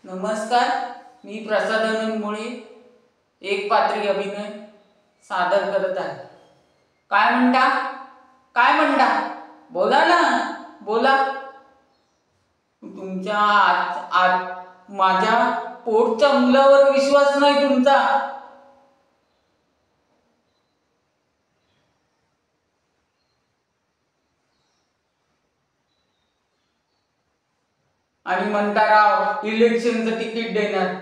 नमस्कार, मी प्रसादानंद मुळे एक पात्री अभिनय सादर करत आहे। काय म्हणता? काय म्हणता? बोला ना, बोला। तुमच्या माझ्या पोटच्या मुलावर विश्वास नाही तुमचा। आणि म्हणता राव इलेक्शनचं तिकीट देणार।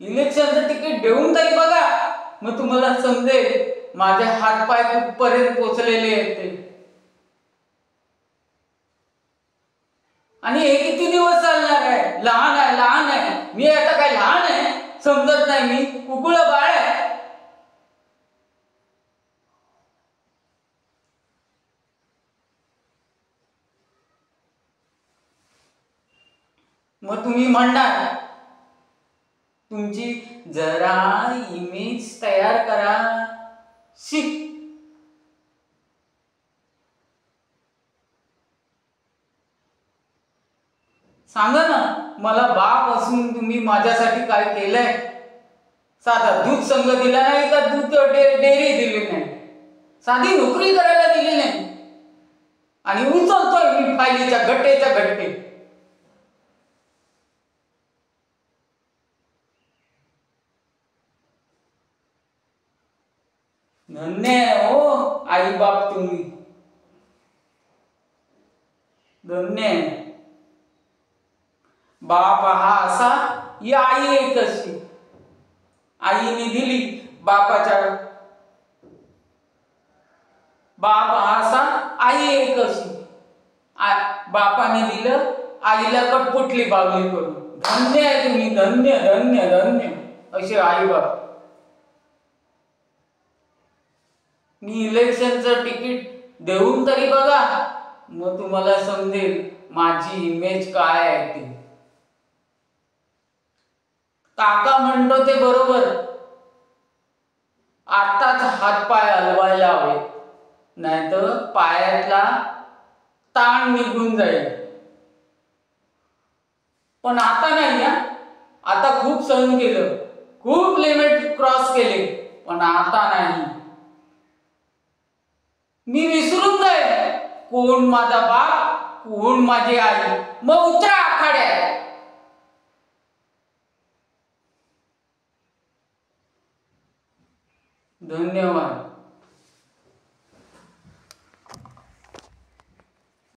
इलेक्शनचं तिकीट देऊन तरी बघा, मग तुम्हाला समजेल माझे हातपाय कुठपर्यंत पोचलेले आहेत ते। आणि हे किती दिवस चालणार आहे? लहान आहे, लहान आहे मी, आता काय लहान आहे समजत नाही मी? कुकुळ बाळ आहे। मग तुम्ही म्हणणार तुमची जरा इमेज तयार करा। शिक सांगा ना, मला बाप असून तुम्ही माझ्यासाठी काय केलंय? साधा दूध संघ दिला नाही का? दूध डेअरी दिली नाही, साधी नोकरी करायला दिली नाही, आणि उचलतोय मी फायलीच्या गट्टेच्या गट्टे। धन्य हो आई बाप, तुम्ही धन्य। बाप हा असा, ही आई एक अशी। आईने दिली बापाच्या, बाप हा असा, आई एक अशी। बापाने दिलं आईला कटपुटली बावली करून। धन्य आहे तुम्ही, धन्य धन्य धन्य असे आई बाप। मी इलेक्शनचं तिकीट देऊन तरी बघा, मग तुम्हाला समजेल माझी इमेज काय आहे ती। काका म्हणतो ते बरोबर, आताच हातपाय हलवायला हवे, नाहीतर पायातला ताण निघून जाईल। पण आता नाही हा, आता खूप सहन केलं, खूप लिमिट क्रॉस केले, पण आता नाही। मी विसरून जाईल कोण माझा बाप, कोण माझी आई, मग उतरा आखाड्यात। धन्यवाद।